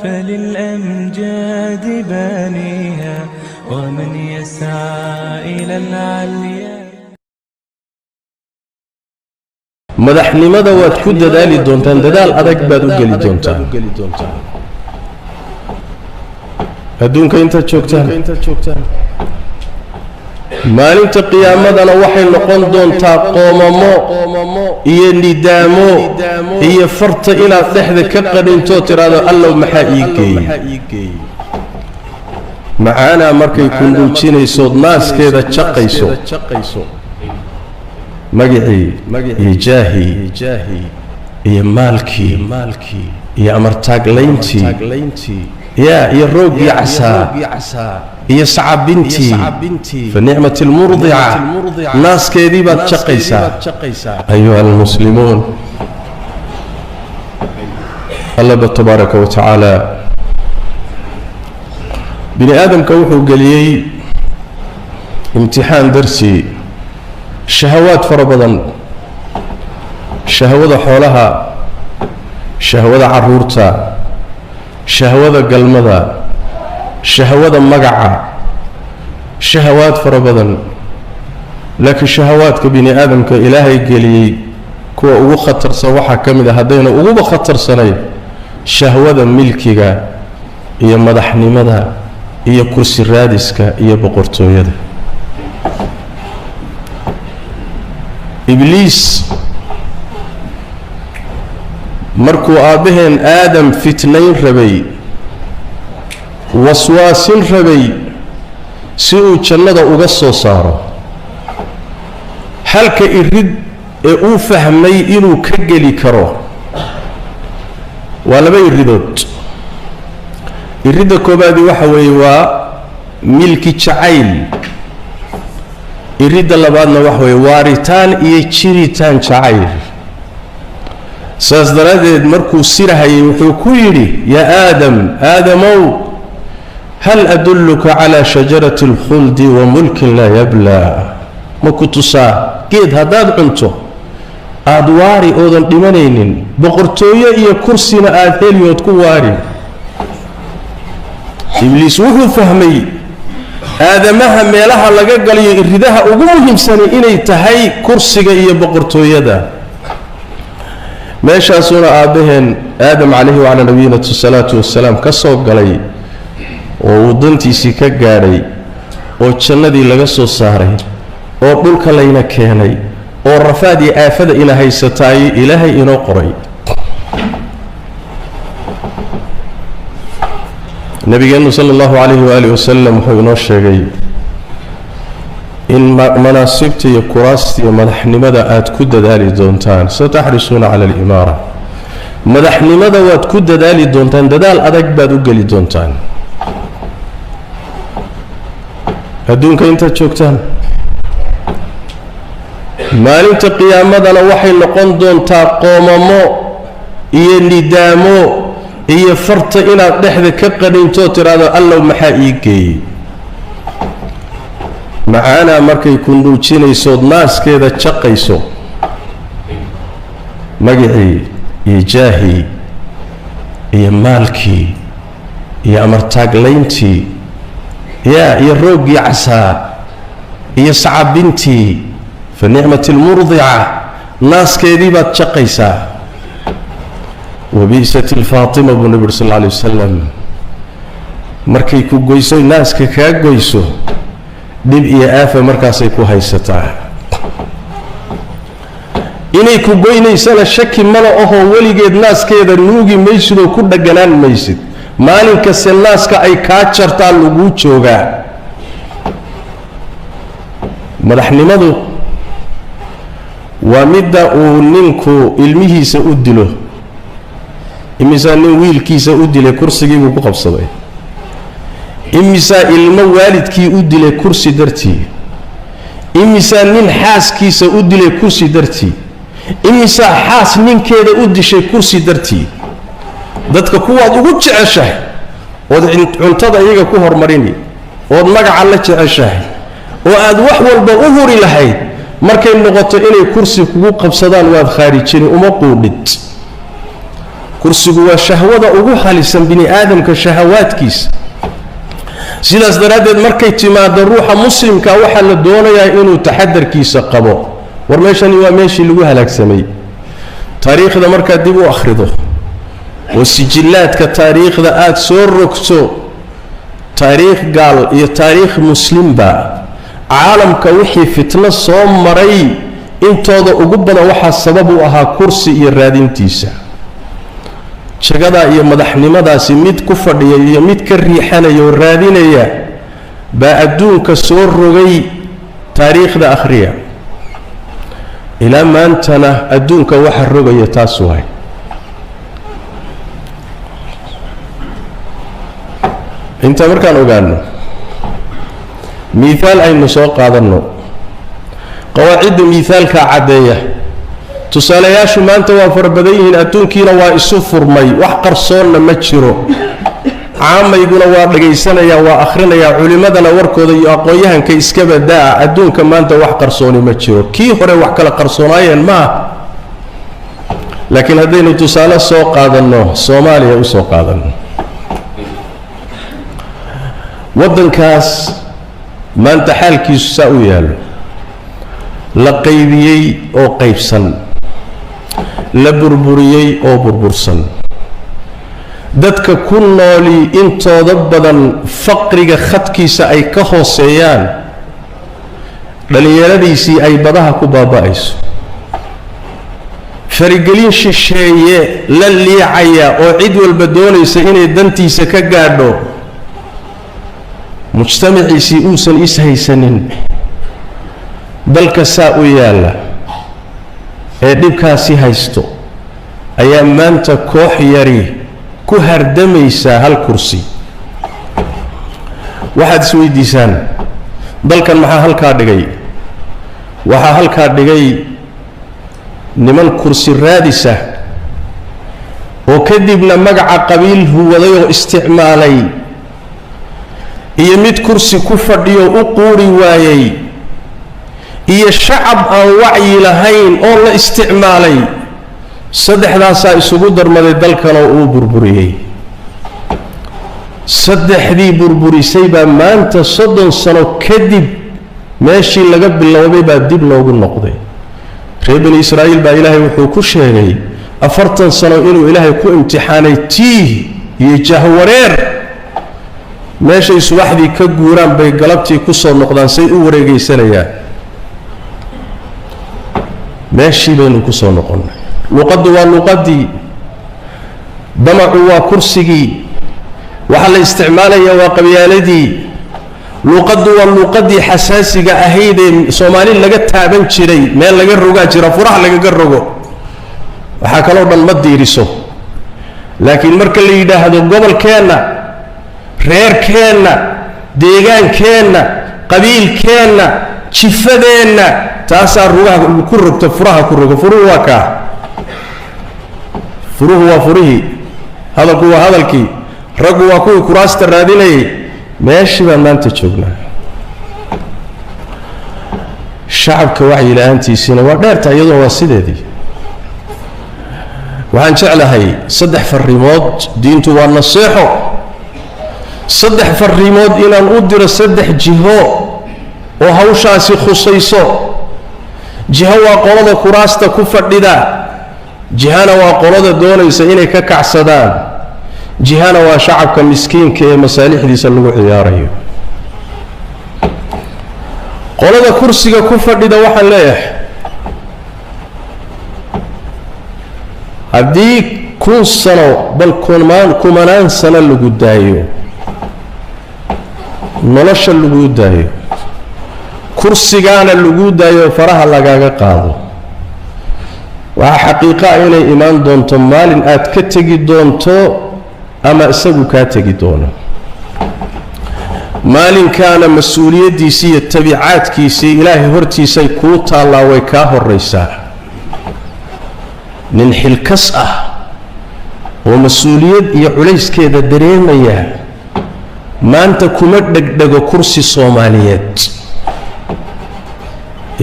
فللأمجاد بانيها ومن يسعى إلى العليا madaxnimada waad ku dadaali doontaan dadaal adag baad u geli doontaan adduunka inta joogtaan maalinta qiyaamadana waxay noqon doontaa qoomamo iyo nidaamo iyo farta inaad dhexda ka qadhinto tiraado allow maxaa ii geeyey macaana markay ku nuujinayso naaskeeda jaqayso magacii iyo jaahii iyo maalkii iyo amartaaglayntii iyo roogii casaa iyo sacabintii فنعمة المرضعة ناس كذي بتشقيسا أيها المسلمون الله تبارك وتعالى بني آدم كوحو قليي امتحان درسي شهوات فربضا شهوة حولها شهوة عرورتا شهوة قلمدا شهوة مقعة شهوات فربضا لكن شهوات كبني آدم كإلهي قلي كوا أغو خطر صوحا كامدة هدينا أغو خطر سنة شهوة ملكيك إيا مدحني مدى إيا كرسي رادسك إيا بقرتو يده إبليس مركو آبهن آدم فتنين ربي وسواس ربي سيء جنة أغسو صارو هل كإرد أو فهمي إنو كجلي كرو ولا بيردود إرد كوبادي وحوي وملكي شعيل إرد اللبادنا وحوي واريتان إيشيريتان شعيل سأصدراد مركو سيرها يوحوكيري يا آدمو هل أدلك على شجرة الخلد وملك لا يبلى ما كنتسا كيد هداد عنتو أدواري أوضن لمنين بقرتوية إيا كرسينا آثيلي وتكواري إبليس وحو فهمي آدمها ميلها لقاقلي إردها أقومهم سنة إني تهي كرسيك إيا بقرتوية دا ما يشاسون آبهن آدم عليه وعلى نبينا الصلاة والسلام كسوق قلي وودنتيسي ka gaaray oo jannadii laga soo saaray oo dhulka layna keenay oo rafaad iyo aafada ina haysatay ilaahay inoo qoray nabigeenu sallallahu alayhi wa alihi wasallam wuxuu inoo sheegay in manaasibta iyo kuraasta iyo madaxnimada aad ku dadaali doontaan satahrisuna ala al-imara madaxnimada waad ku dadaali doontaan dadaal adag baad u gali doontaan adduunka inta joogtaan maalinta qiyaamadana waxay noqon doontaa qoomamo iyo nidaamo iyo farta inaad dhexda ka qadhinto tiraado allow maxaa ii geeyey macaana markay ku nuujinayso naaskeeda jaqayso magacii iyo jaahii iyo maalkii iyo amartaaglayntii يا روجي عسى يا صعبنتي فنعمة المرضعة ناس كذبت شقيسا وبئست الفاطمة بن النبي صلى الله عليه وسلم مركي كو جويسو ناس كا جويسو دب يا آفة مركاسي كو هيستا إني كو جويني سنة شك ملا أهو وليجد ناس كذا نوجي ميسد وكل جنان ميسد maalinka selnaaska ay ka jartaa lagu joogaa madaxnimadu waa midda uu ninku ilmihiisa u dilo imisa nin wiilkiisa u dilay kursigii uu ku qabsaday imisa ilmo waalidkii u dilay kursi dartii imisa nin xaaskiisa u dilay kursi dartii imisa xaas ninkeeda u dishay kursi dartii dadka kuwaad ugu jeceshahay oo cuntada iyaga ku hormarini oo magaca la jeceshahay oo aad wax walba u huri lahayd markay noqoto inay kursi kugu qabsadaan waad khaarijini uma quudhid kursigu waa shahwada ugu halisan bini aadamka shahawaadkiisa sidaas daraaddeed markay timaado ruuxa muslimka waxaa la doonayaa inuu taxadarkiisa qabo war meeshani waa meeshii lagu halaagsamay taariikhda markaad dib u akhrido oo sijillaadka taariikhda aad soo rogto taariikh gaal iyo taariikh muslimba caalamka wixii fitno soo maray intooda ugu badan waxaa sabab u ahaa kursi iyo raadintiisa jagadaa iyo madaxnimadaasi mid ku fadhiya iyo mid ka riixanaya oo raadinaya baa adduunka soo rogay taariikhda akhriya ilaa maantana adduunka waxa rogaya taas waay inta markaan ogaano miisaal aynu soo qaadanno qawaacidda miisaalka caddeeya tusaalayaashu maanta waa farabadan yihiin adduunkiina waa isu furmay wax qarsoonna ma jiro caamayguna waa dhagaysanaya waa akhrinayaa culimadana warkooda iyo aqoon-yahanka iska badaa adduunka maanta wax qarsooni ma jiro kii hore wax kala qarsoonaayeen ma ah laakiin haddaynu tusaale soo qaadanno soomaaliya u soo qaadanno waddankaas maanta xaalkiisu saa u yaallo la qaybiyey oo qaybsan la burburiyey oo burbursan dadka ku nooli intooda badan faqriga khadkiisa ay ka hooseeyaan dhallinyaradiisii ay badaha ku baaba'ayso farigelin shisheeye la liicaya oo cid walba doonaysa inay dantiisa ka gaadho mujtamaciisii uusan ishaysanin dalka saa u yaalla ee dhibkaasi haysto ayaa maanta koox yari ku hardamaysaa hal kursi waxaad isweydiisaan dalkan maxaa halkaa dhigay waxaa halkaa dhigay niman kursi raadisa oo kadibna magaca qabiil huwaday oo isticmaalay iyo mid kursi ku fadhiyo u quuri waayay iyo shacab aan wacyi lahayn oo la isticmaalay saddexdaasaa isugu darmaday dalkan oo uu burburiyey saddexdii burburisay baa maanta 30 sano kadib meeshii laga biloobay baa dib loogu noqday reer bani israa'iil baa ilaahay wuxuu ku sheegay 40 sano inuu ilaahay ku imtixaanay tiih iyo jahwareer meeshay subaxdii ka guuraan bay galabtii ku soo noqdaan say u wareegaysanayaan meeshii baynu ku soo noqonnay luqaddu waa luqaddii damacu waa kursigii waxa la isticmaalaya waa qabyaaladii luqaddu waa luqaddii xasaasiga ahaydee soomaali laga taaban jiray meel laga rogaa jira furaha lagaga rogo waxaa kaloo dhan ma diiriso laakiin marka la yidhaahdo gobolkeenna reerkeenna deegaankeenna qabiilkeenna jifadeenna taasaa rugaha ku rogta furaha ku rogo furuhu waa kaa furuhu waa furihii hadalku waa hadalkii raggu waa kuwii kuraasta raadinayay meeshii baan maanta joognaa shacabka wacyi la-aantiisiina waa dheerta iyadoo waa sideedii waxaan jeclahay 3 farrimood diintu waa naseexo 3 farrimood inaan u diro 3 jiho oo hawshaasi khusayso jiho waa qolada kuraasta ku fadhida jihana waa qolada doonaysa inay ka kacsadaan jihana waa shacabka miskiinka ee masaalixdiisa lagu ciyaarayo qolada kursiga ku fadhida waxaan leeyahay haddii 1000 sano bal kumanaan sano lagu daayo nolosha lagu daayo kursigaana lagu daayo faraha lagaaga qaado waxaa xaqiiqa inay imaan doonto maalin aad ka tegi doonto ama isagu kaa tegi doono maalinkaana mas-uuliyaddiisii iyo tabiicaadkiisii ilaahay hortiisay kuu taallaa way kaa horraysaa nin xilkas ah oo mas-uuliyad iyo culayskeeda dareemaya maanta kuma dhegdhego kursi soomaaliyeed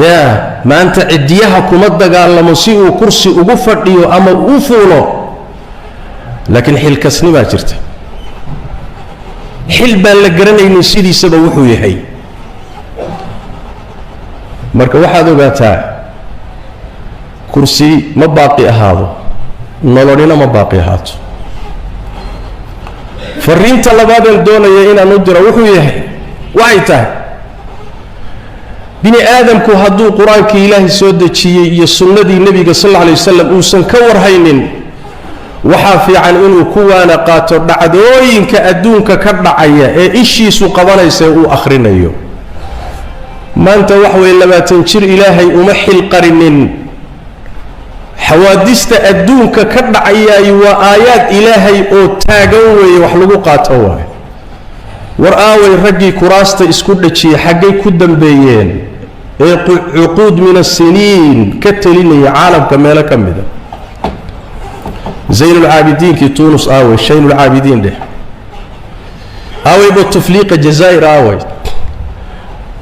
yaa maanta cidiyaha kuma dagaalamo si uu kursi ugu fadhiyo ama u fuulo laakiin xilkasni baa jirta xil baan la garanaynin sidiisaba wuxuu yahay marka waxaad ogaataa kursi ma baaqi ahaado nololina ma baaqi ahaato fariinta labaadeen doonaya inaan u diro wuxuu yahay waxay tahay bini aadamku hadduu qur-aankii ilaahay soo dejiyey iyo sunnadii nebiga sal alla alay wasalam uusan ka warhaynin waxaa fiican inuu kuwaana qaato dhacdooyinka adduunka ka dhacaya ee ishiisu qabanaysa uu akhrinayo maanta wax way 20 jir ilaahay uma xilqarinin xawaadista adduunka ka dhacayay waa aayaad ilaahay oo taagan weeye wax lagu qaato waay war aaway raggii kuraasta isku dhajiyay xaggay ku dambeeyeen ee cuquud min as-siniin ka talinaya caalamka meelo ka mid ah زين العابدين في تونس آوي شين العابدين ده آوي بوتفليق الجزائر آوي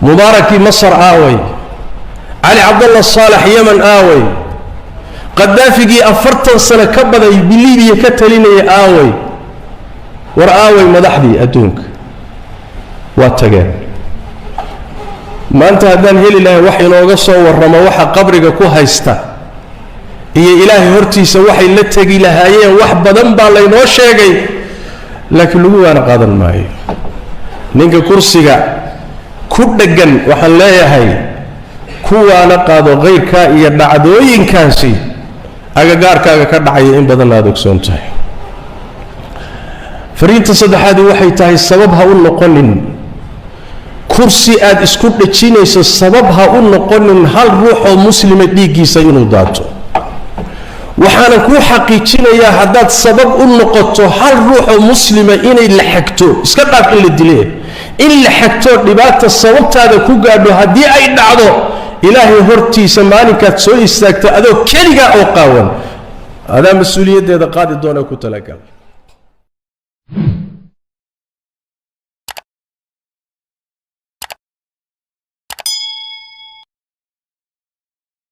مبارك مصر آوي علي عبد الله الصالح يمن آوي قدافي أفرتن سنة كبدا بليبيا كتليني آوي ورآوي مدحدي أدونك واتقان ما أنت هدان هيلي الله وحي نوغسو ورما وحا قبرك كو هايستا iyo ilaahay hortiisa waxay la tagi lahaayeen wax badan baa laynoo sheegay laakiin lagu waana qaadan maayo ninka kursiga ku dhagan waxaan leeyahay kuwaana qaado qeyrka iyo dhacdooyinkaasi agagaarkaaga ka dhacaya in badan aad ogsoon tahay fariinta saddexaad waxay tahay sabab ha u noqonin kursi aad isku dhajinayso sabab ha u noqonin hal ruux oo muslima dhiiggiisa inuu daato waxaana ku xaqiijinayaa haddaad sabab u noqoto hal ruux oo muslima inay la xagto iska dhaaf in la dilay in la xagto dhibaata sababtaada ku gaadho haddii ay dhacdo ilaahay hortiisa maalinkaad soo istaagto adoo keliga oo qaawan adaa mas'uuliyaddeeda qaadi doona ku talagal